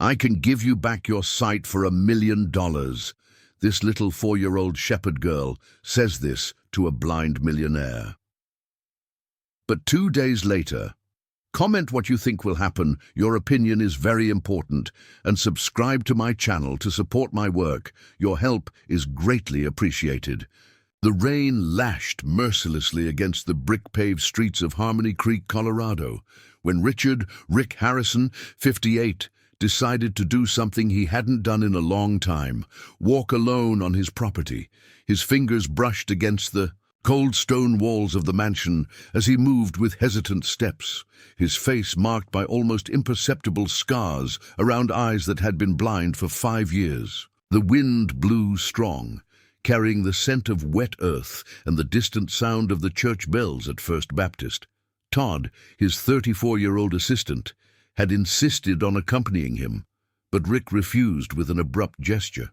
I can give you back your sight for $1 million. This little 4-year-old shepherd girl says this to a blind millionaire. But 2 days later, comment what you think will happen. Your opinion is very important, and subscribe to my channel to support my work. Your help is greatly appreciated. The rain lashed mercilessly against the brick-paved streets of Harmony Creek, Colorado, when Rick Harrison, 58, decided to do something he hadn't done in a long time: walk alone on his property. His fingers brushed against the cold stone walls of the mansion as he moved with hesitant steps, his face marked by almost imperceptible scars around eyes that had been blind for 5 years. The wind blew strong, carrying the scent of wet earth and the distant sound of the church bells at First Baptist. Todd, his 34-year-old assistant, had insisted on accompanying him, but Rick refused with an abrupt gesture.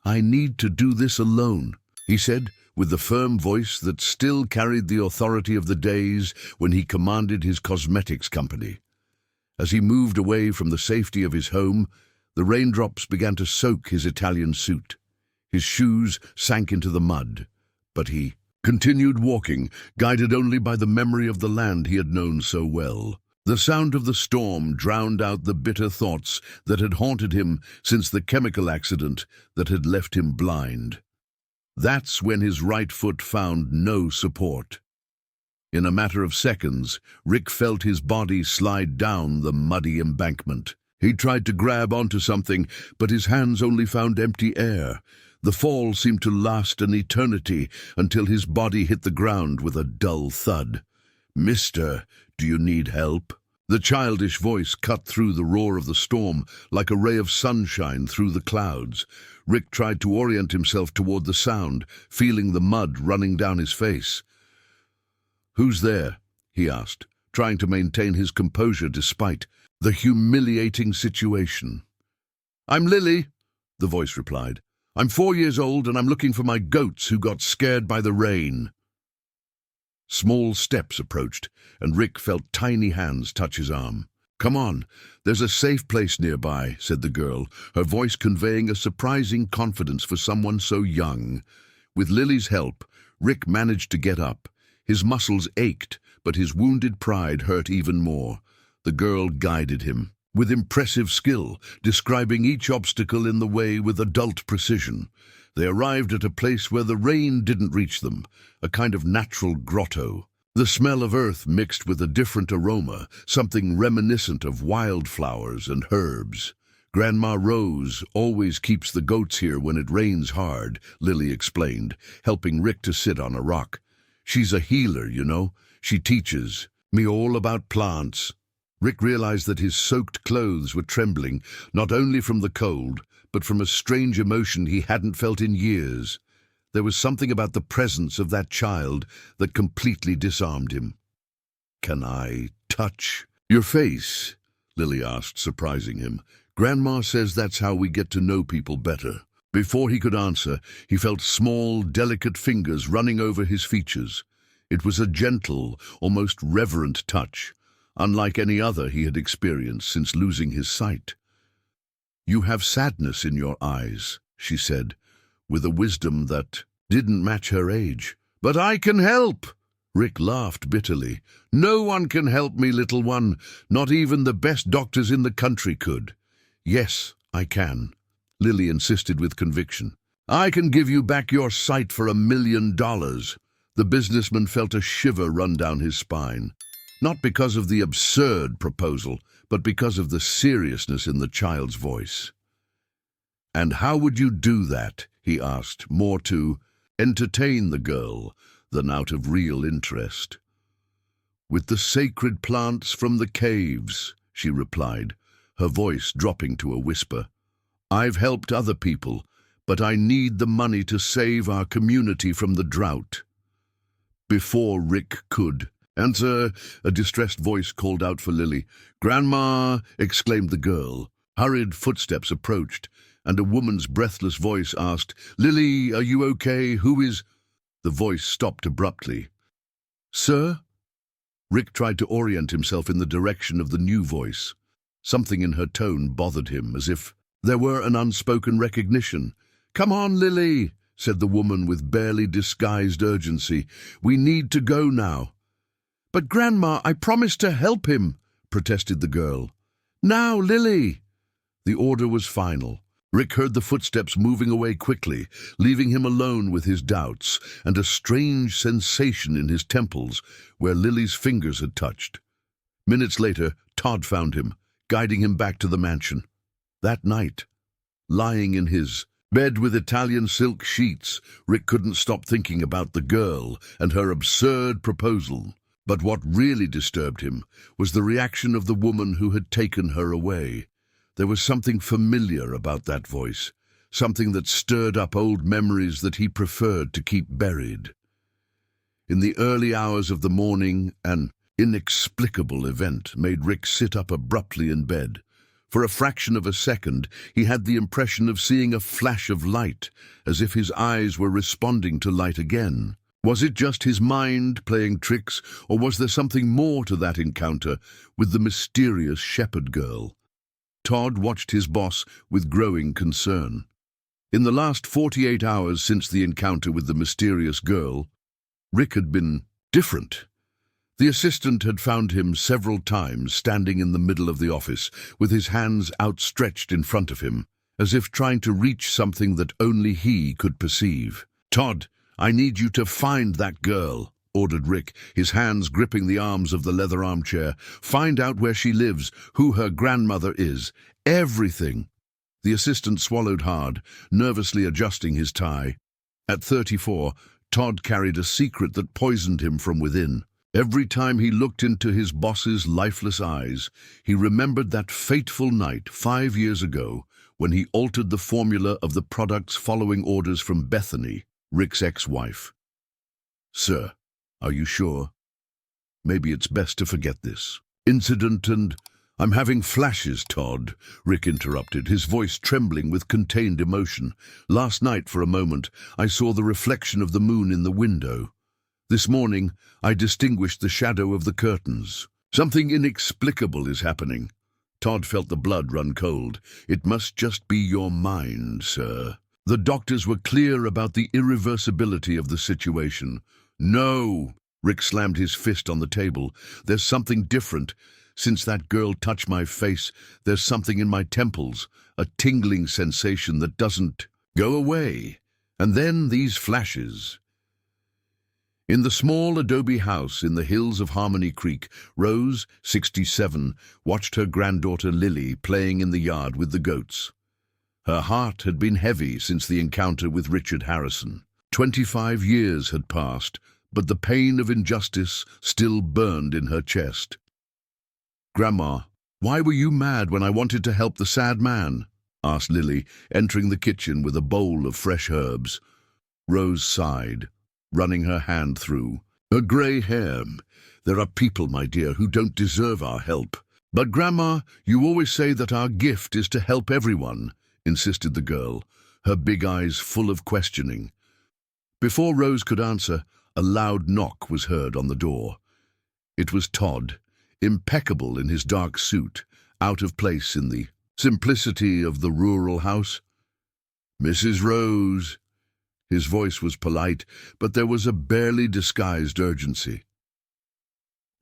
"I need to do this alone," he said, with the firm voice that still carried the authority of the days when he commanded his cosmetics company. As he moved away from the safety of his home, the raindrops began to soak his Italian suit. His shoes sank into the mud, but he continued walking, guided only by the memory of the land he had known so well. The sound of the storm drowned out the bitter thoughts that had haunted him since the chemical accident that had left him blind. That's when his right foot found no support. In a matter of seconds, Rick felt his body slide down the muddy embankment. He tried to grab onto something, but his hands only found empty air. The fall seemed to last an eternity until his body hit the ground with a dull thud. "Mister, do you need help?" The childish voice cut through the roar of the storm like a ray of sunshine through the clouds. Rick tried to orient himself toward the sound, feeling the mud running down his face. "Who's there?" he asked, trying to maintain his composure despite the humiliating situation. "I'm Lily," the voice replied. "I'm 4 years old and I'm looking for my goats who got scared by the rain." Small steps approached, and Rick felt tiny hands touch his arm. "Come on, there's a safe place nearby," said the girl, her voice conveying a surprising confidence for someone so young. With Lily's help, Rick managed to get up. His muscles ached, but his wounded pride hurt even more. The girl guided him with impressive skill, describing each obstacle in the way with adult precision. They arrived at a place where the rain didn't reach them, a kind of natural grotto. The smell of earth mixed with a different aroma, something reminiscent of wildflowers and herbs. "Grandma Rose always keeps the goats here when it rains hard," Lily explained, helping Rick to sit on a rock. "She's a healer, you know. She teaches me all about plants." Rick realized that his soaked clothes were trembling, not only from the cold, but from a strange emotion he hadn't felt in years. There was something about the presence of that child that completely disarmed him. "Can I touch your face?" Lily asked, surprising him. "Grandma says that's how we get to know people better." Before he could answer, he felt small, delicate fingers running over his features. It was a gentle, almost reverent touch, unlike any other he had experienced since losing his sight. "You have sadness in your eyes," she said, with a wisdom that didn't match her age. "But I can help!" Rick laughed bitterly. "No one can help me, little one. Not even the best doctors in the country could." "Yes, I can," Lily insisted with conviction. "I can give you back your sight for $1 million. The businessman felt a shiver run down his spine. Not because of the absurd proposal, but because of the seriousness in the child's voice. "And how would you do that?" he asked, more to entertain the girl than out of real interest. "With the sacred plants from the caves," she replied, her voice dropping to a whisper. "I've helped other people, but I need the money to save our community from the drought." Before Rick could answer, a distressed voice called out for Lily. "Grandma!" exclaimed the girl. Hurried footsteps approached, and a woman's breathless voice asked, "Lily, are you okay? Who is—" The voice stopped abruptly. "Sir?" Rick tried to orient himself in the direction of the new voice. Something in her tone bothered him, as if there were an unspoken recognition. "Come on, Lily," said the woman with barely disguised urgency. "We need to go now." "But Grandma, I promised to help him," protested the girl. "Now, Lily!" The order was final. Rick heard the footsteps moving away quickly, leaving him alone with his doubts and a strange sensation in his temples where Lily's fingers had touched. Minutes later, Todd found him, guiding him back to the mansion. That night, lying in his bed with Italian silk sheets, Rick couldn't stop thinking about the girl and her absurd proposal. But what really disturbed him was the reaction of the woman who had taken her away. There was something familiar about that voice, something that stirred up old memories that he preferred to keep buried. In the early hours of the morning, an inexplicable event made Rick sit up abruptly in bed. For a fraction of a second, he had the impression of seeing a flash of light, as if his eyes were responding to light again. Was it just his mind playing tricks, or was there something more to that encounter with the mysterious shepherd girl? Todd watched his boss with growing concern. In the last 48 hours since the encounter with the mysterious girl, Rick had been different. The assistant had found him several times standing in the middle of the office, with his hands outstretched in front of him, as if trying to reach something that only he could perceive. "Todd, I need you to find that girl," ordered Rick, his hands gripping the arms of the leather armchair. "Find out where she lives, who her grandmother is, everything." The assistant swallowed hard, nervously adjusting his tie. At 34, Todd carried a secret that poisoned him from within. Every time he looked into his boss's lifeless eyes, he remembered that fateful night 5 years ago when he altered the formula of the products following orders from Bethany, Rick's ex-wife. "Sir, are you sure? Maybe it's best to forget this incident and—" "I'm having flashes, Todd," Rick interrupted, his voice trembling with contained emotion. "Last night, for a moment, I saw the reflection of the moon in the window. This morning, I distinguished the shadow of the curtains. Something inexplicable is happening." Todd felt the blood run cold. "It must just be your mind, sir. The doctors were clear about the irreversibility of the situation." "No!" Rick slammed his fist on the table. "There's something different. Since that girl touched my face, there's something in my temples, a tingling sensation that doesn't go away. And then these flashes." In the small adobe house in the hills of Harmony Creek, Rose, 67, watched her granddaughter Lily playing in the yard with the goats. Her heart had been heavy since the encounter with Richard Harrison. 25 years had passed, but the pain of injustice still burned in her chest. "Grandma, why were you mad when I wanted to help the sad man?" asked Lily, entering the kitchen with a bowl of fresh herbs. Rose sighed, running her hand through her grey hair. "There are people, my dear, who don't deserve our help." "But, Grandma, you always say that our gift is to help everyone," insisted the girl, her big eyes full of questioning. Before Rose could answer, a loud knock was heard on the door. It was Todd, impeccable in his dark suit, out of place in the simplicity of the rural house. "Mrs. Rose." His voice was polite, but there was a barely disguised urgency.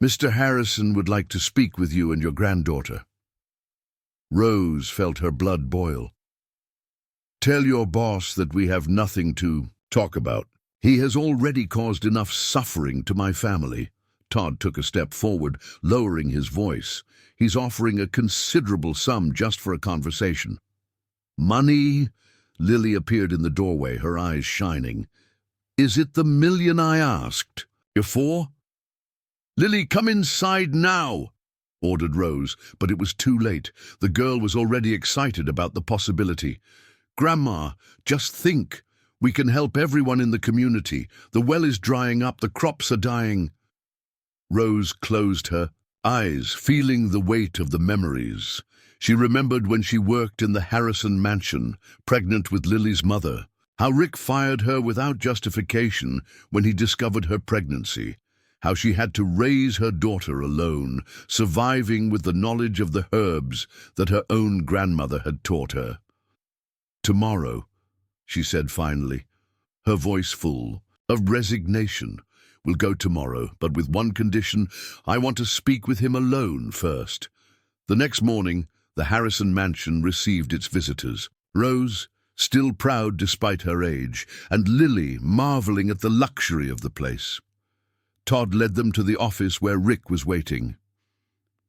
"Mr. Harrison would like to speak with you and your granddaughter." Rose felt her blood boil. "Tell your boss that we have nothing to talk about. He has already caused enough suffering to my family." Todd took a step forward, lowering his voice. "He's offering a considerable sum just for a conversation." "Money?" Lily appeared in the doorway, her eyes shining. "Is it the million I asked? You're for?" "Lily, come inside now," ordered Rose, but it was too late. The girl was already excited about the possibility. "Grandma, just think. We can help everyone in the community. The well is drying up, the crops are dying." Rose closed her eyes, feeling the weight of the memories. She remembered when she worked in the Harrison mansion, pregnant with Lily's mother, how Rick fired her without justification when he discovered her pregnancy, how she had to raise her daughter alone, surviving with the knowledge of the herbs that her own grandmother had taught her. "Tomorrow," she said finally, her voice full of resignation, "we'll go tomorrow, but with one condition. I want to speak with him alone first." The next morning, the Harrison mansion received its visitors. Rose, still proud despite her age, and Lily marveling at the luxury of the place. Todd led them to the office where Rick was waiting.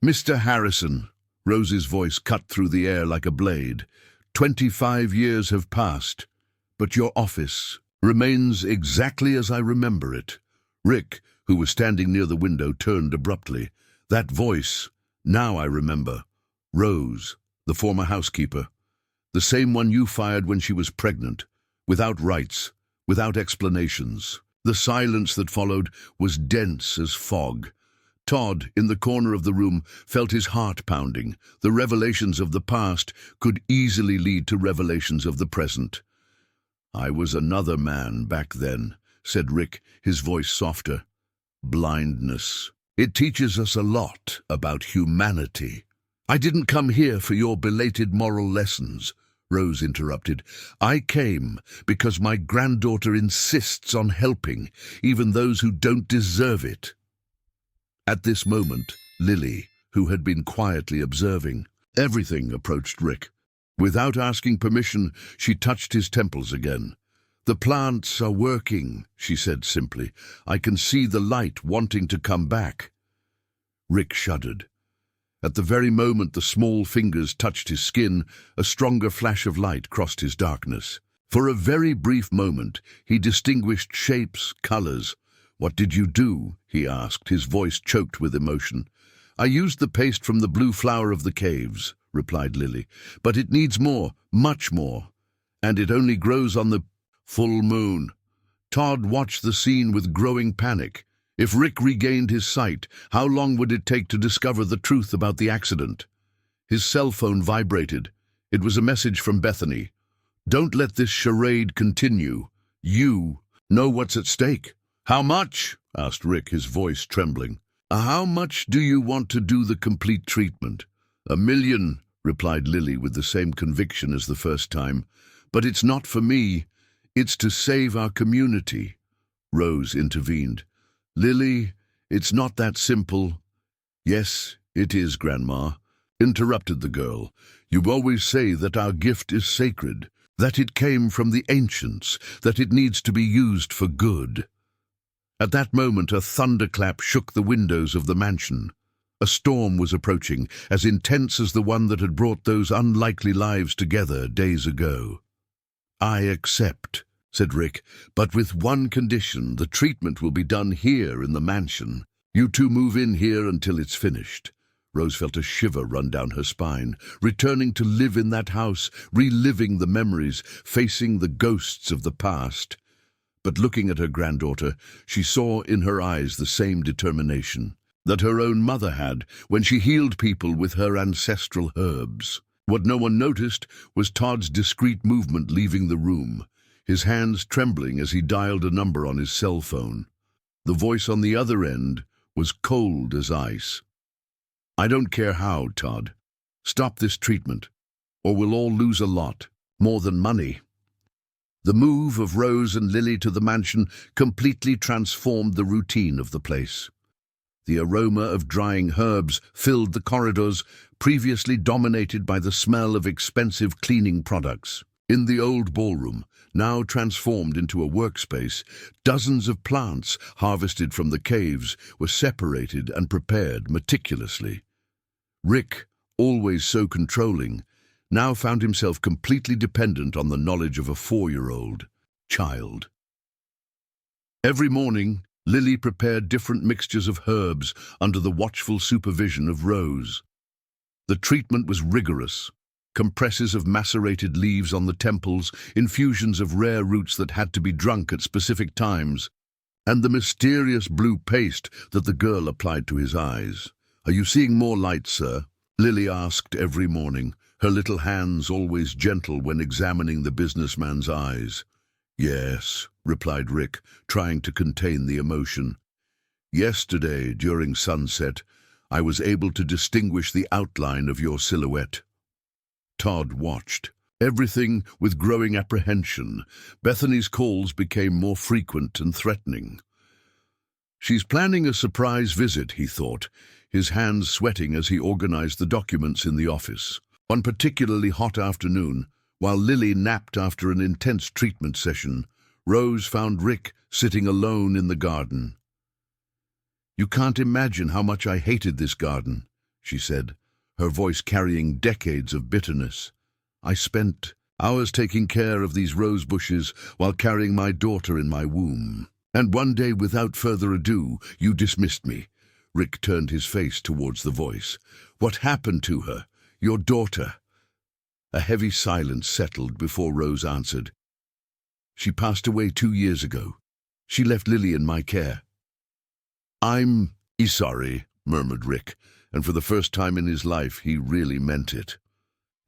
"Mr. Harrison," Rose's voice cut through the air like a blade, 25 years have passed, but your office remains exactly as I remember it." Rick, who was standing near the window, turned abruptly. "That voice, now I remember. Rose, the former housekeeper. The same one you fired when she was pregnant, without rights, without explanations." The silence that followed was dense as fog. Todd, in the corner of the room, felt his heart pounding. The revelations of the past could easily lead to revelations of the present. "I was another man back then," said Rick, his voice softer. "Blindness. It teaches us a lot about humanity." "I didn't come here for your belated moral lessons," Rose interrupted. "I came because my granddaughter insists on helping, even those who don't deserve it." At this moment, Lily, who had been quietly observing everything, approached Rick. Without asking permission, she touched his temples again. "The plants are working," she said simply. "I can see the light wanting to come back." Rick shuddered. At the very moment the small fingers touched his skin, a stronger flash of light crossed his darkness. For a very brief moment, he distinguished shapes, colors. "What did you do?" he asked, his voice choked with emotion. "I used the paste from the blue flower of the caves," replied Lily. "But it needs more, much more. And it only grows on the full moon." Todd watched the scene with growing panic. If Rick regained his sight, how long would it take to discover the truth about the accident? His cell phone vibrated. It was a message from Bethany. "Don't let this charade continue. You know what's at stake." "How much?" asked Rick, his voice trembling. "How much do you want to do the complete treatment?" "1 million, replied Lily with the same conviction as the first time. "But it's not for me. It's to save our community." Rose intervened. "Lily, it's not that simple." "Yes, it is, Grandma," interrupted the girl. "You always say that our gift is sacred, that it came from the ancients, that it needs to be used for good." At that moment a thunderclap shook the windows of the mansion. A storm was approaching, as intense as the one that had brought those unlikely lives together days ago. "I accept," said Rick, "but with one condition. The treatment will be done here in the mansion. You two move in here until it's finished." Rose felt a shiver run down her spine. Returning to live in that house, reliving the memories, facing the ghosts of the past. But looking at her granddaughter, she saw in her eyes the same determination that her own mother had when she healed people with her ancestral herbs. What no one noticed was Todd's discreet movement leaving the room, his hands trembling as he dialed a number on his cell phone. The voice on the other end was cold as ice. "I don't care how, Todd. Stop this treatment, or we'll all lose a lot, more than money." The move of Rose and Lily to the mansion completely transformed the routine of the place. The aroma of drying herbs filled the corridors, previously dominated by the smell of expensive cleaning products. In the old ballroom, now transformed into a workspace, dozens of plants harvested from the caves were separated and prepared meticulously. Rick, always so controlling, now found himself completely dependent on the knowledge of a 4-year-old child. Every morning, Lily prepared different mixtures of herbs under the watchful supervision of Rose. The treatment was rigorous. Compresses of macerated leaves on the temples, infusions of rare roots that had to be drunk at specific times, and the mysterious blue paste that the girl applied to his eyes. "Are you seeing more light, sir?" Lily asked every morning, her little hands always gentle when examining the businessman's eyes. "Yes," replied Rick, trying to contain the emotion. Yesterday, during sunset, I was able to distinguish the outline of your silhouette. Todd watched, everything with growing apprehension. Bethany's calls became more frequent and threatening. She's planning a surprise visit, he thought, his hands sweating as he organized the documents in the office. One particularly hot afternoon, while Lily napped after an intense treatment session, Rose found Rick sitting alone in the garden. "You can't imagine how much I hated this garden," she said, her voice carrying decades of bitterness. "I spent hours taking care of these rose bushes while carrying my daughter in my womb. And one day, without further ado, you dismissed me." Rick turned his face towards the voice. "What happened to her? Your daughter?" A heavy silence settled before Rose answered. "She passed away 2 years ago. She left Lily in my care." "I'm sorry," murmured Rick, and for the first time in his life he really meant it.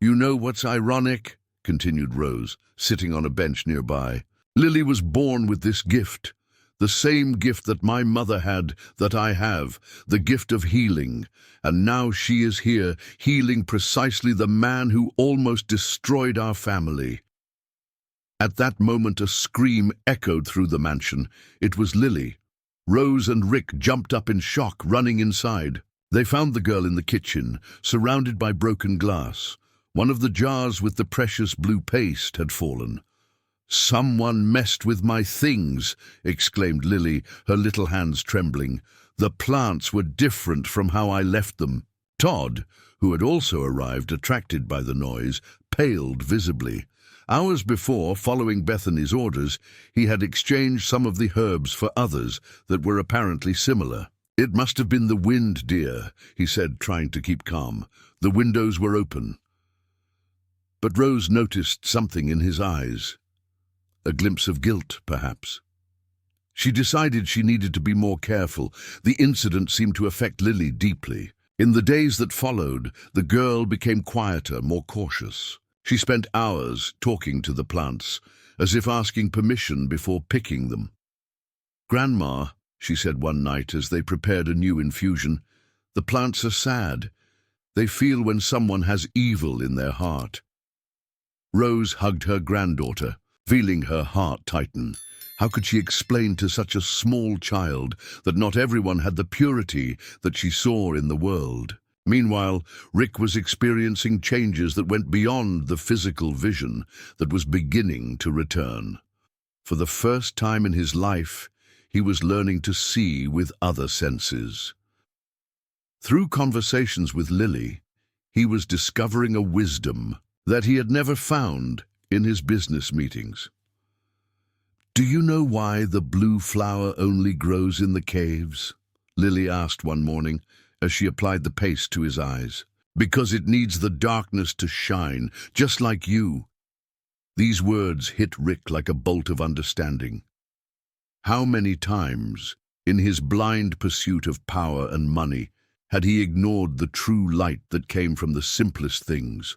"You know what's ironic?" continued Rose, sitting on a bench nearby. "Lily was born with this gift. The same gift that my mother had, that I have, the gift of healing. And now she is here, healing precisely the man who almost destroyed our family." At that moment a scream echoed through the mansion. It was Lily. Rose and Rick jumped up in shock, running inside. They found the girl in the kitchen, surrounded by broken glass. One of the jars with the precious blue paste had fallen. "Someone messed with my things," exclaimed Lily, her little hands trembling. "The plants were different from how I left them." Todd, who had also arrived, attracted by the noise, paled visibly. Hours before, following Bethany's orders, he had exchanged some of the herbs for others that were apparently similar. "It must have been the wind, dear," he said, trying to keep calm. "The windows were open." But Rose noticed something in his eyes. A glimpse of guilt, perhaps. She decided she needed to be more careful. The incident seemed to affect Lily deeply. In the days that followed, the girl became quieter, more cautious. She spent hours talking to the plants, as if asking permission before picking them. "Grandma," she said one night as they prepared a new infusion, "the plants are sad. They feel when someone has evil in their heart." Rose hugged her granddaughter, feeling her heart tighten. How could she explain to such a small child that not everyone had the purity that she saw in the world? Meanwhile, Rick was experiencing changes that went beyond the physical vision that was beginning to return. For the first time in his life, he was learning to see with other senses. Through conversations with Lily, he was discovering a wisdom that he had never found in his business meetings. "Do you know why the blue flower only grows in the caves?" Lily asked one morning as she applied the paste to his eyes. "Because it needs the darkness to shine, just like you." These words hit Rick like a bolt of understanding. How many times, in his blind pursuit of power and money, had he ignored the true light that came from the simplest things?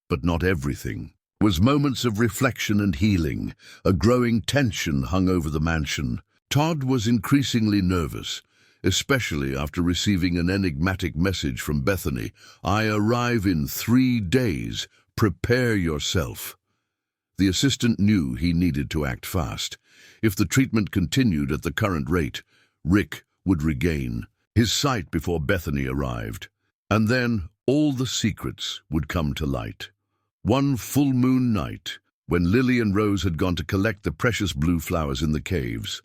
But not everything. Was moments of reflection and healing. A growing tension hung over the mansion. Todd was increasingly nervous, especially after receiving an enigmatic message from Bethany. "I arrive in 3 days. Prepare yourself." The assistant knew he needed to act fast. If the treatment continued at the current rate, Rick would regain his sight before Bethany arrived. And then all the secrets would come to light. One full moon night, when Lily and Rose had gone to collect the precious blue flowers in the caves,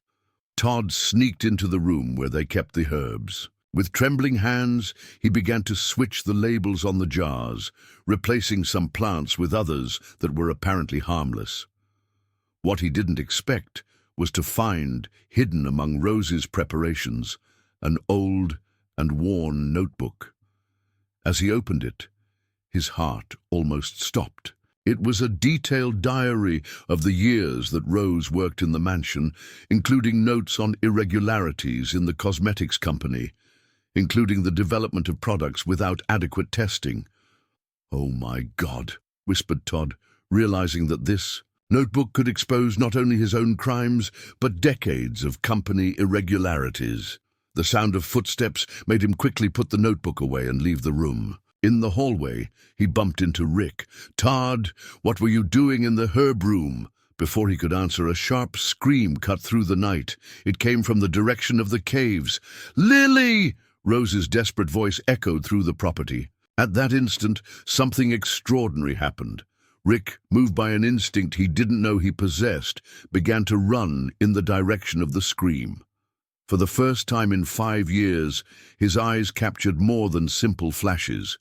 Todd sneaked into the room where they kept the herbs. With trembling hands, he began to switch the labels on the jars, replacing some plants with others that were apparently harmless. What he didn't expect was to find, hidden among Rose's preparations, an old and worn notebook. As he opened it, his heart almost stopped. It was a detailed diary of the years that Rose worked in the mansion, including notes on irregularities in the cosmetics company, including the development of products without adequate testing. "Oh my God," whispered Todd, realizing that this notebook could expose not only his own crimes, but decades of company irregularities. The sound of footsteps made him quickly put the notebook away and leave the room. In the hallway, he bumped into Rick. "Todd, what were you doing in the herb room?" Before he could answer, a sharp scream cut through the night. It came from the direction of the caves. "Lily!" Rose's desperate voice echoed through the property. At that instant, something extraordinary happened. Rick, moved by an instinct he didn't know he possessed, began to run in the direction of the scream. For the first time in 5 years, his eyes captured more than simple flashes.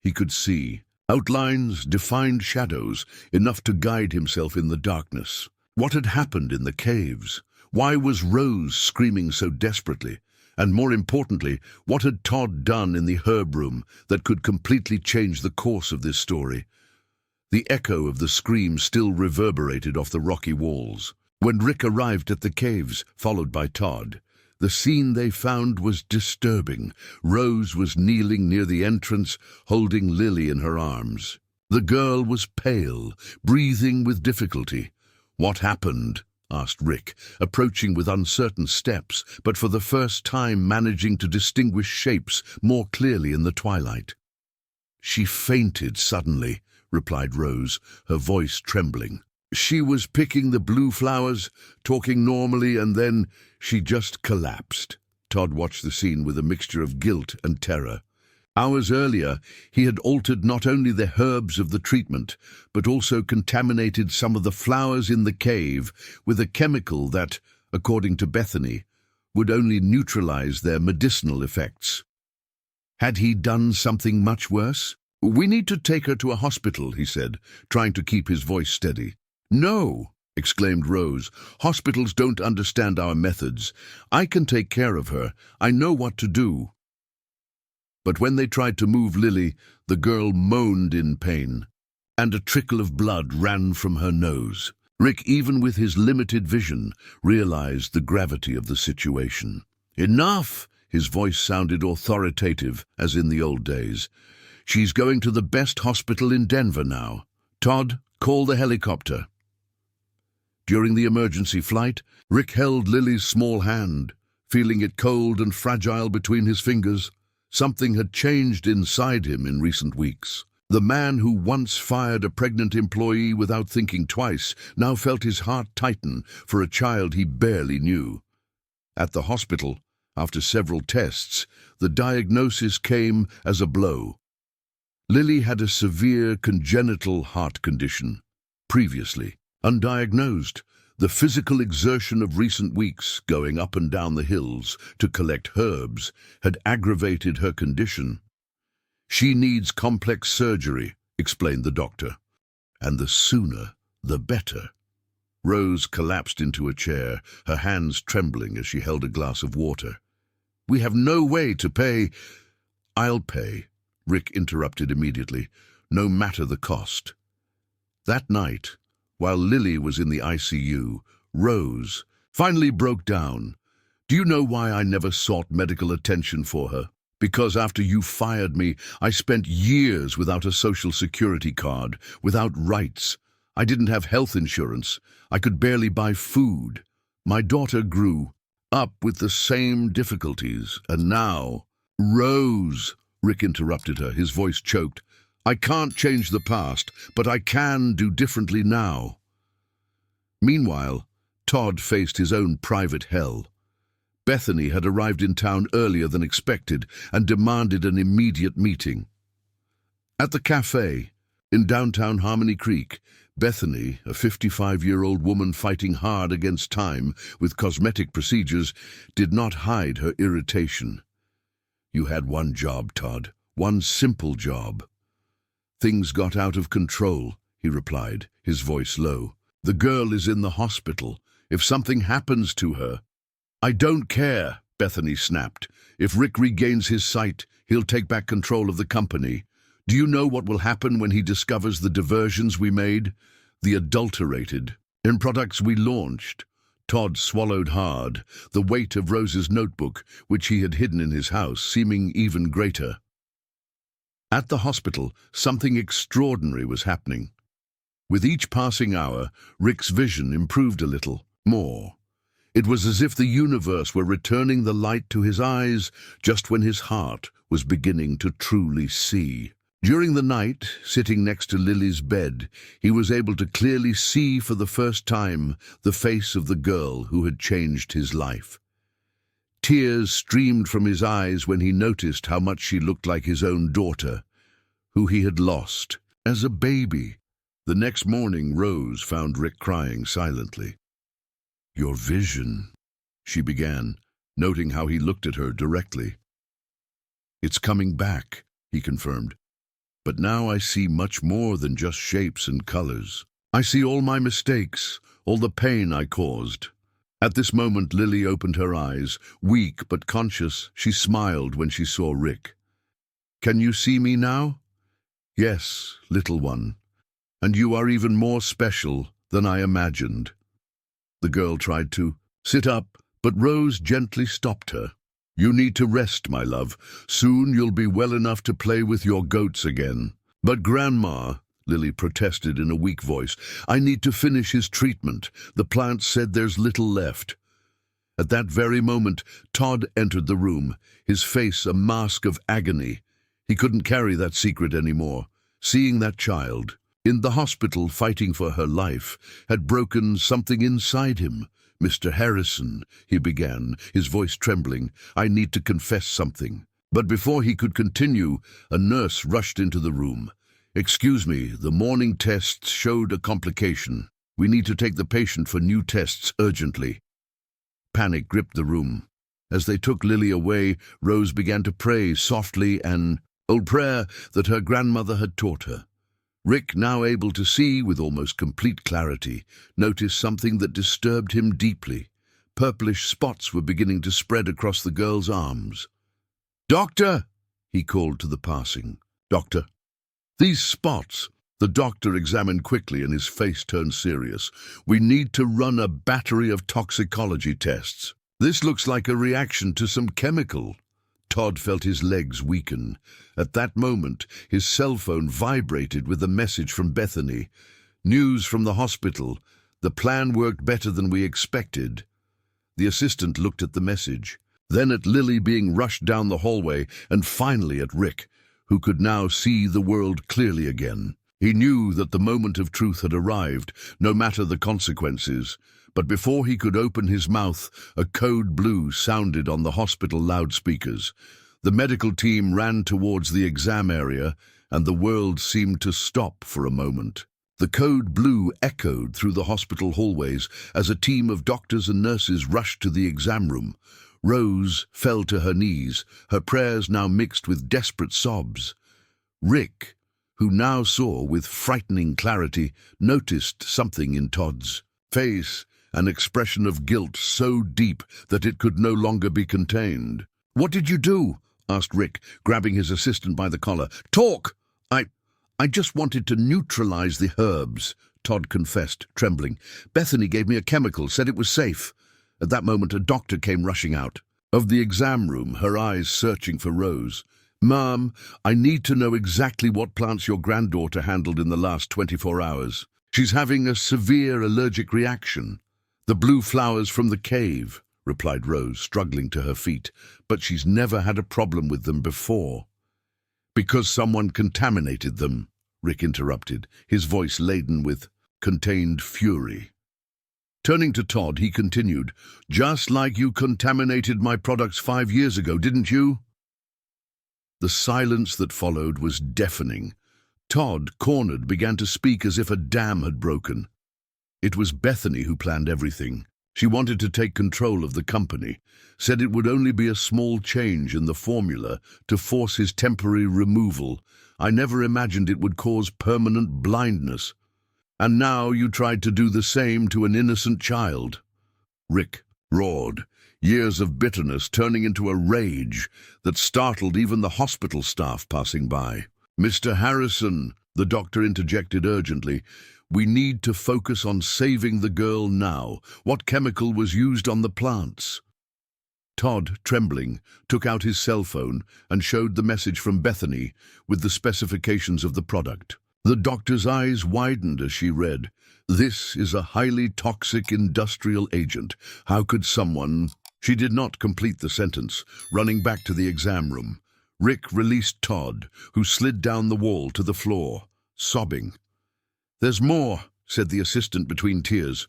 He could see outlines, defined shadows, enough to guide himself in the darkness. What had happened in the caves? Why was Rose screaming so desperately? And more importantly, what had Todd done in the herb room that could completely change the course of this story? The echo of the scream still reverberated off the rocky walls. When Rick arrived at the caves, followed by Todd, the scene they found was disturbing. Rose was kneeling near the entrance, holding Lily in her arms. The girl was pale, breathing with difficulty. "What happened?" asked Rick, approaching with uncertain steps, but for the first time managing to distinguish shapes more clearly in the twilight. "She fainted suddenly," replied Rose, her voice trembling. "She was picking the blue flowers, talking normally, and then she just collapsed." Todd watched the scene with a mixture of guilt and terror. Hours earlier, he had altered not only the herbs of the treatment, but also contaminated some of the flowers in the cave with a chemical that, according to Bethany, would only neutralize their medicinal effects. Had he done something much worse? "We need to take her to a hospital," he said, trying to keep his voice steady. "No!" exclaimed Rose. "Hospitals don't understand our methods. I can take care of her. I know what to do." But when they tried to move Lily, the girl moaned in pain, and a trickle of blood ran from her nose. Rick, even with his limited vision, realized the gravity of the situation. "Enough!" His voice sounded authoritative, as in the old days. "She's going to the best hospital in Denver now. Todd, call the helicopter." During the emergency flight, Rick held Lily's small hand, feeling it cold and fragile between his fingers. Something had changed inside him in recent weeks. The man who once fired a pregnant employee without thinking twice now felt his heart tighten for a child he barely knew. At the hospital, after several tests, the diagnosis came as a blow. Lily had a severe congenital heart condition. Previously undiagnosed, the physical exertion of recent weeks, going up and down the hills to collect herbs, had aggravated her condition. "She needs complex surgery," explained the doctor. "And the sooner, the better." Rose collapsed into a chair, her hands trembling as she held a glass of water. "We have no way to pay." "I'll pay," Rick interrupted immediately, "no matter the cost." That night, while Lily was in the ICU, Rose finally broke down. "Do you know why I never sought medical attention for her? Because after you fired me, I spent years without a social security card, without rights. I didn't have health insurance. I could barely buy food. My daughter grew up with the same difficulties, and now—" "Rose," Rick interrupted her, his voice choked. "I can't change the past, but I can do differently now." Meanwhile, Todd faced his own private hell. Bethany had arrived in town earlier than expected and demanded an immediate meeting. At the cafe in downtown Harmony Creek, Bethany, a 55-year-old woman fighting hard against time with cosmetic procedures, did not hide her irritation. "You had one job, Todd, one simple job." "Things got out of control," he replied, his voice low. "The girl is in the hospital. If something happens to her—" "I don't care," Bethany snapped. "If Rick regains his sight, he'll take back control of the company. Do you know what will happen when he discovers the diversions we made? The adulterated in products we launched?" Todd swallowed hard, the weight of Rose's notebook, which he had hidden in his house, seeming even greater. At the hospital, something extraordinary was happening. With each passing hour, Rick's vision improved a little more. It was as if the universe were returning the light to his eyes just when his heart was beginning to truly see. During the night, sitting next to Lily's bed, he was able to clearly see for the first time the face of the girl who had changed his life. Tears streamed from his eyes when he noticed how much she looked like his own daughter, who he had lost as a baby. The next morning, Rose found Rick crying silently. "Your vision," she began, noting how he looked at her directly. "It's coming back," he confirmed. "But now I see much more than just shapes and colors. I see all my mistakes, all the pain I caused." At this moment, Lily opened her eyes. Weak but conscious, she smiled when she saw Rick. "Can you see me now?" "Yes, little one. And you are even more special than I imagined." The girl tried to sit up, but Rose gently stopped her. "You need to rest, my love. Soon you'll be well enough to play with your goats again." "But Grandma," Lily protested in a weak voice, "I need to finish his treatment. The plant said there's little left." At that very moment, Todd entered the room, his face a mask of agony. He couldn't carry that secret anymore. Seeing that child in the hospital fighting for her life had broken something inside him. "Mr. Harrison," he began, his voice trembling, "I need to confess something." But before he could continue, a nurse rushed into the room. "Excuse me, the morning tests showed a complication. We need to take the patient for new tests urgently." Panic gripped the room. As they took Lily away, Rose began to pray softly, an old prayer that her grandmother had taught her. Rick, now able to see with almost complete clarity, noticed something that disturbed him deeply. Purplish spots were beginning to spread across the girl's arms. "Doctor!" he called to the passing. "Doctor!" "These spots." The doctor examined quickly and his face turned serious. "We need to run a battery of toxicology tests. This looks like a reaction to some chemical." Todd felt his legs weaken. At that moment, his cell phone vibrated with a message from Bethany. "News from the hospital. The plan worked better than we expected." The assistant looked at the message, then at Lily being rushed down the hallway, and finally at Rick, who could now see the world clearly again. He knew that the moment of truth had arrived, no matter the consequences. But before he could open his mouth, a code blue sounded on the hospital loudspeakers. The medical team ran towards the exam area, and the world seemed to stop for a moment. The code blue echoed through the hospital hallways as a team of doctors and nurses rushed to the exam room. Rose fell to her knees, her prayers now mixed with desperate sobs. Rick, who now saw with frightening clarity, noticed something in Todd's face, an expression of guilt so deep that it could no longer be contained. "What did you do?" asked Rick, grabbing his assistant by the collar. "Talk!" I just wanted to neutralize the herbs," Todd confessed, trembling. "Bethany gave me a chemical, said it was safe." At that moment, a doctor came rushing out of the exam room, her eyes searching for Rose. "Ma'am, I need to know exactly what plants your granddaughter handled in the last 24 hours. She's having a severe allergic reaction." "The blue flowers from the cave," replied Rose, struggling to her feet, "but she's never had a problem with them before." "Because someone contaminated them," Rick interrupted, his voice laden with contained fury. Turning to Todd, he continued, "Just like you contaminated my products 5 years ago, didn't you?" The silence that followed was deafening. Todd, cornered, began to speak as if a dam had broken. It was Bethany who planned everything. She wanted to take control of the company, said it would only be a small change in the formula to force his temporary removal. "I never imagined it would cause permanent blindness. And now you tried to do the same to an innocent child." Rick roared, years of bitterness turning into a rage that startled even the hospital staff passing by. "Mr. Harrison," the doctor interjected urgently, "we need to focus on saving the girl now. What chemical was used on the plants?" Todd, trembling, took out his cell phone and showed the message from Bethany with the specifications of the product. The doctor's eyes widened as she read, "This is a highly toxic industrial agent. How could someone—" She did not complete the sentence, running back to the exam room. Rick released Todd, who slid down the wall to the floor, sobbing. "There's more," said the assistant between tears.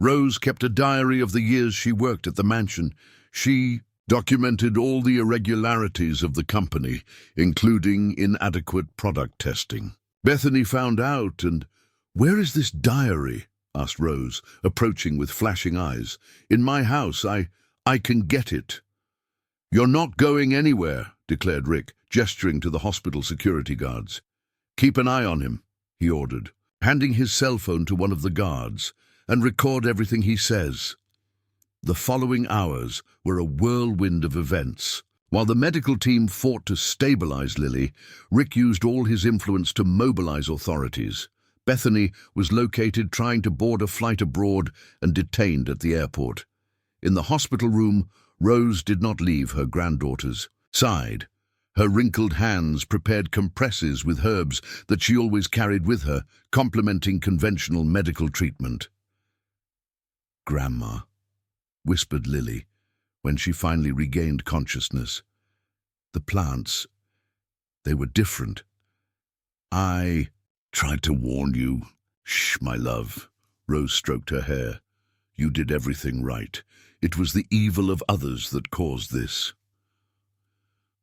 "Rose kept a diary of the years she worked at the mansion. She documented all the irregularities of the company, including inadequate product testing. Bethany found out and—" "Where is this diary?" asked Rose, approaching with flashing eyes. "In my house. I can get it." "You're not going anywhere," declared Rick, gesturing to the hospital security guards. "Keep an eye on him," he ordered, handing his cell phone to one of the guards, "and record everything he says." The following hours were a whirlwind of events. While the medical team fought to stabilize Lily, Rick used all his influence to mobilize authorities. Bethany was located trying to board a flight abroad and detained at the airport. In the hospital room, Rose did not leave her granddaughter's side. Her wrinkled hands prepared compresses with herbs that she always carried with her, complementing conventional medical treatment. "Grandma," whispered Lily, when she finally regained consciousness. "The plants, they were different. I tried to warn you." "Shh, my love." Rose stroked her hair. "You did everything right. It was the evil of others that caused this."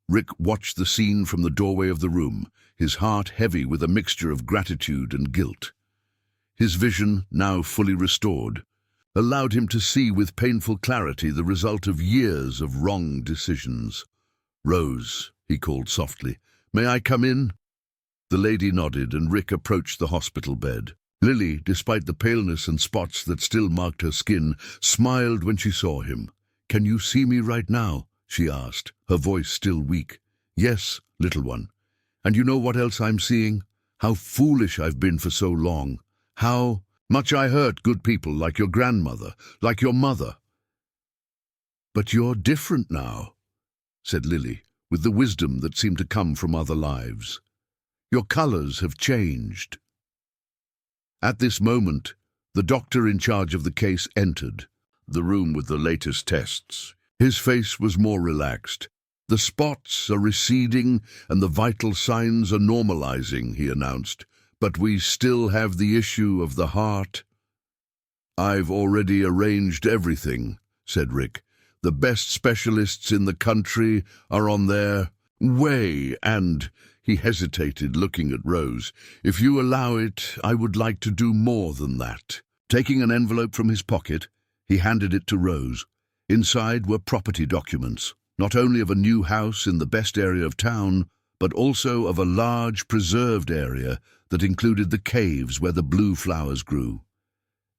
Rick watched the scene from the doorway of the room, his heart heavy with a mixture of gratitude and guilt. His vision, now fully restored, allowed him to see with painful clarity the result of years of wrong decisions. "Rose," he called softly, "may I come in?" The lady nodded, and Rick approached the hospital bed. Lily, despite the paleness and spots that still marked her skin, smiled when she saw him. "Can you see me right now?" she asked, her voice still weak. "Yes, little one. And you know what else I'm seeing? How foolish I've been for so long. How much I hurt good people like your grandmother, like your mother." "But you're different now," said Lily, with the wisdom that seemed to come from other lives. "Your colors have changed." At this moment, the doctor in charge of the case entered the room with the latest tests. His face was more relaxed. "The spots are receding and the vital signs are normalizing," he announced. "But we still have the issue of the heart." "I've already arranged everything," said Rick. "The best specialists in the country are on their way, and—" He hesitated, looking at Rose. "If you allow it, I would like to do more than that." Taking an envelope from his pocket, he handed it to Rose. Inside were property documents, not only of a new house in the best area of town, but also of a large preserved area that included the caves where the blue flowers grew.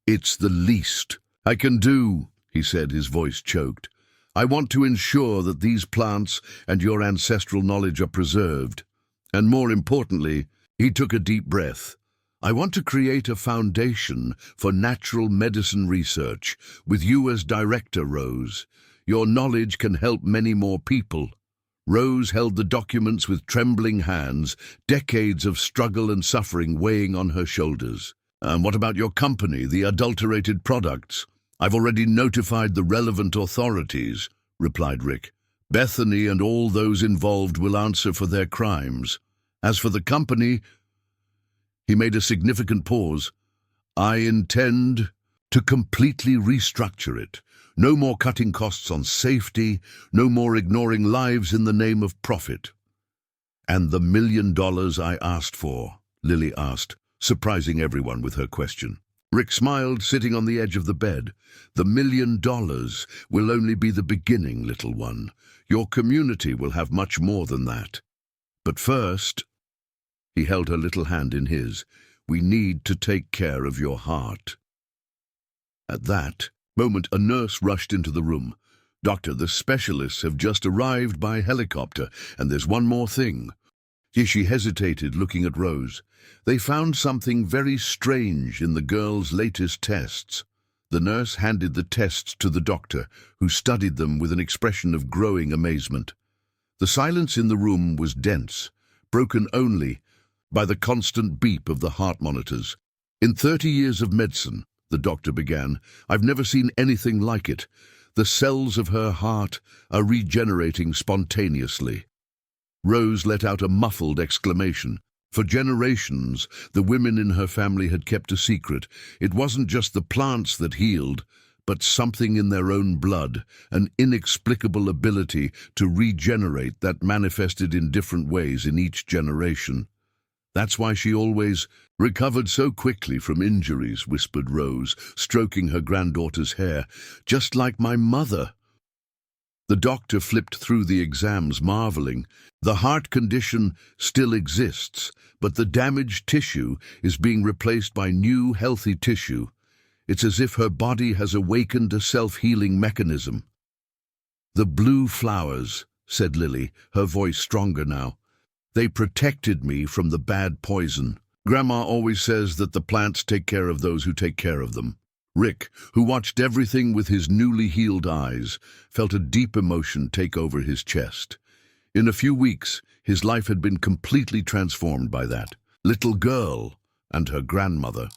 "It's the least I can do," he said, his voice choked. "I want to ensure that these plants and your ancestral knowledge are preserved. And more importantly," he took a deep breath, "I want to create a foundation for natural medicine research, with you as director, Rose. Your knowledge can help many more people." Rose held the documents with trembling hands, decades of struggle and suffering weighing on her shoulders. "And what about your company, the adulterated products?" "I've already notified the relevant authorities," replied Rick. "Bethany and all those involved will answer for their crimes. As for the company—" He made a significant pause. "I intend to completely restructure it. No more cutting costs on safety, no more ignoring lives in the name of profit." "And the $1 million I asked for?" Lily asked, surprising everyone with her question. Rick smiled, sitting on the edge of the bed. "The $1 million will only be the beginning, little one. Your community will have much more than that. But first—" He held her little hand in his. "We need to take care of your heart." At that moment, a nurse rushed into the room. "Doctor, the specialists have just arrived by helicopter, and there's one more thing." She hesitated, looking at Rose. "They found something very strange in the girl's latest tests." The nurse handed the tests to the doctor, who studied them with an expression of growing amazement. The silence in the room was dense, broken only by the constant beep of the heart monitors. "In 30 years of medicine," the doctor began, "I've never seen anything like it. The cells of her heart are regenerating spontaneously." Rose let out a muffled exclamation. For generations, the women in her family had kept a secret. It wasn't just the plants that healed, but something in their own blood, an inexplicable ability to regenerate that manifested in different ways in each generation. "That's why she always recovered so quickly from injuries," whispered Rose, stroking her granddaughter's hair. "Just like my mother." The doctor flipped through the exams, marveling. "The heart condition still exists, but the damaged tissue is being replaced by new, healthy tissue. It's as if her body has awakened a self-healing mechanism." "The blue flowers," said Lily, her voice stronger now. "They protected me from the bad poison. Grandma always says that the plants take care of those who take care of them." Rick, who watched everything with his newly healed eyes, felt a deep emotion take over his chest. In a few weeks, his life had been completely transformed by that little girl and her grandmother.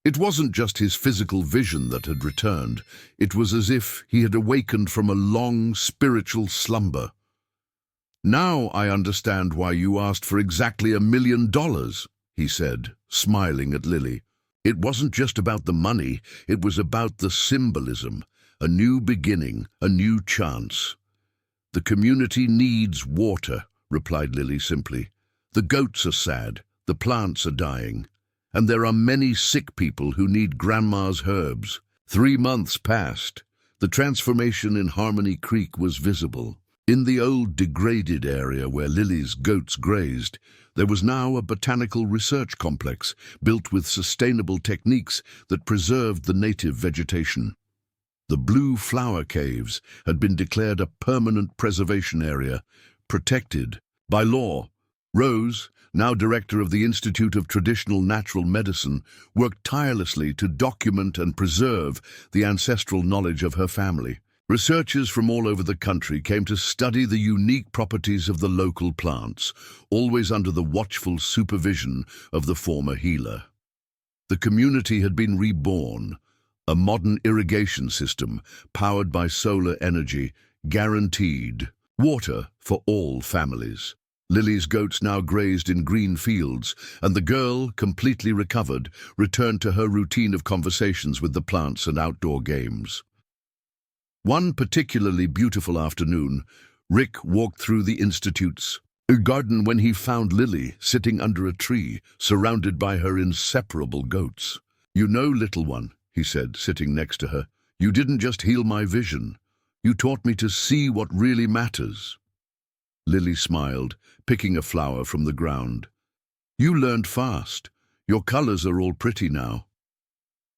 It wasn't just his physical vision that had returned. It was as if he had awakened from a long spiritual slumber. "Now I understand why you asked for exactly $1 million, he said, smiling at Lily. "It wasn't just about the money, it was about the symbolism, a new beginning, a new chance." "The community needs water," replied Lily simply. "The goats are sad, the plants are dying, and there are many sick people who need Grandma's herbs." 3 months passed. The transformation in Harmony Creek was visible. In the old degraded area where Lily's goats grazed, there was now a botanical research complex built with sustainable techniques that preserved the native vegetation. The Blue Flower Caves had been declared a permanent preservation area, protected by law. Rose, now director of the Institute of Traditional Natural Medicine, worked tirelessly to document and preserve the ancestral knowledge of her family. Researchers from all over the country came to study the unique properties of the local plants, always under the watchful supervision of the former healer. The community had been reborn. A modern irrigation system, powered by solar energy, guaranteed water for all families. Lily's goats now grazed in green fields, and the girl, completely recovered, returned to her routine of conversations with the plants and outdoor games. One particularly beautiful afternoon, Rick walked through the Institute's garden when he found Lily sitting under a tree, surrounded by her inseparable goats. "You know, little one," he said, sitting next to her, "you didn't just heal my vision. You taught me to see what really matters." Lily smiled, picking a flower from the ground. "You learned fast. Your colors are all pretty now."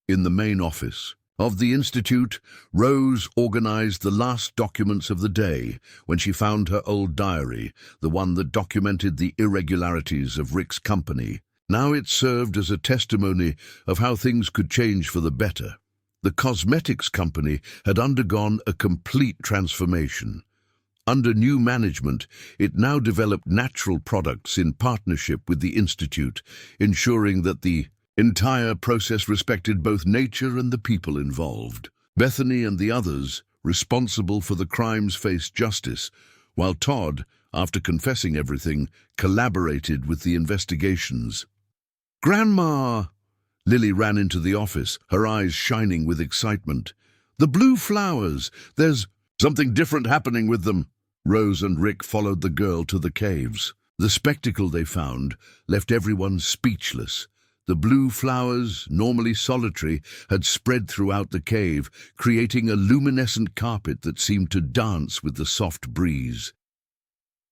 In the main office of the Institute, Rose organized the last documents of the day when she found her old diary, the one that documented the irregularities of Rick's company. Now it served as a testimony of how things could change for the better. The cosmetics company had undergone a complete transformation. Under new management, it now developed natural products in partnership with the Institute, ensuring that the entire process respected both nature and the people involved. Bethany and the others responsible for the crimes faced justice, while Todd, after confessing everything, collaborated with the investigations. "Grandma!" Lily ran into the office, her eyes shining with excitement. "The blue flowers! There's something different happening with them." Rose and Rick followed the girl to the caves. The spectacle they found left everyone speechless. The blue flowers, normally solitary, had spread throughout the cave, creating a luminescent carpet that seemed to dance with the soft breeze.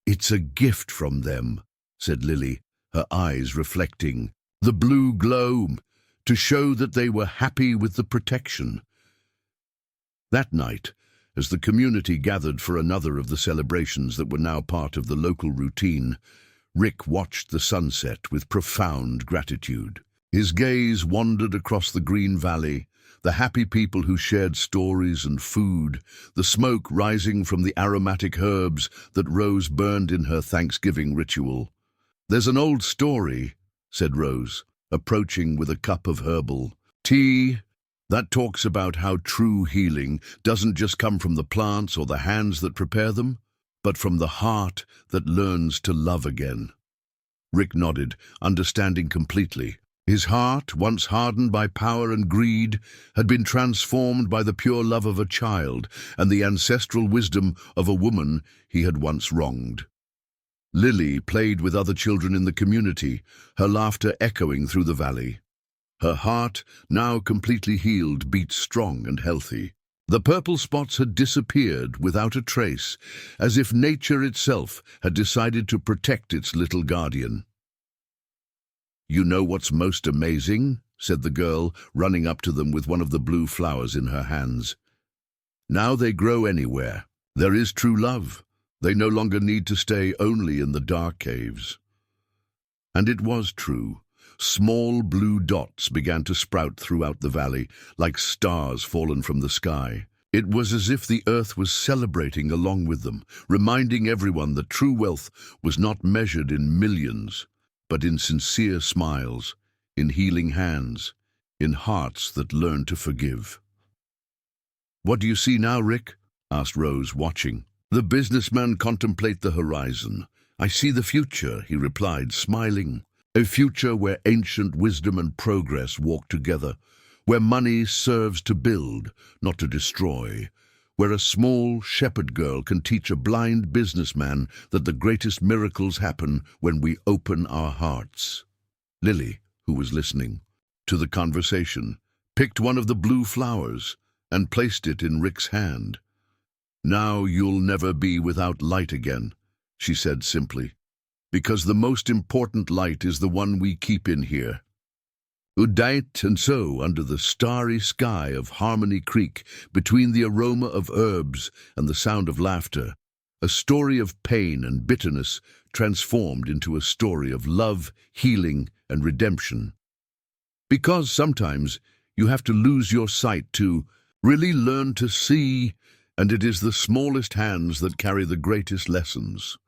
"It's a gift from them," said Lily, her eyes reflecting the blue glow, to show that they were happy with the protection. That night, as the community gathered for another of the celebrations that were now part of the local routine, Rick watched the sunset with profound gratitude. His gaze wandered across the green valley, the happy people who shared stories and food, the smoke rising from the aromatic herbs that Rose burned in her Thanksgiving ritual. "There's an old story," said Rose, approaching with a cup of herbal tea that talks about how true healing doesn't just come from the plants or the hands that prepare them, but from the heart that learns to love again. Rick nodded, understanding completely. His heart, once hardened by power and greed, had been transformed by the pure love of a child and the ancestral wisdom of a woman he had once wronged. Lily played with other children in the community, her laughter echoing through the valley. Her heart, now completely healed, beat strong and healthy. The purple spots had disappeared without a trace, as if nature itself had decided to protect its little guardian. "You know what's most amazing?" said the girl, running up to them with one of the blue flowers in her hands. "Now they grow anywhere. There is true love. They no longer need to stay only in the dark caves." And it was true. Small blue dots began to sprout throughout the valley, like stars fallen from the sky. It was as if the earth was celebrating along with them, reminding everyone that true wealth was not measured in millions, but in sincere smiles, in healing hands, in hearts that learn to forgive. "What do you see now, Rick?" asked Rose, watching. The businessman contemplated the horizon. "I see the future," he replied, smiling. "A future where ancient wisdom and progress walk together, where money serves to build, not to destroy, where a small shepherd girl can teach a blind businessman that the greatest miracles happen when we open our hearts." Lily, who was listening to the conversation, picked one of the blue flowers and placed it in Rick's hand. "Now you'll never be without light again," she said simply, "because the most important light is the one we keep in here." Udait, and so, under the starry sky of Harmony Creek, between the aroma of herbs and the sound of laughter, a story of pain and bitterness transformed into a story of love, healing, and redemption. Because sometimes you have to lose your sight to really learn to see, and it is the smallest hands that carry the greatest lessons.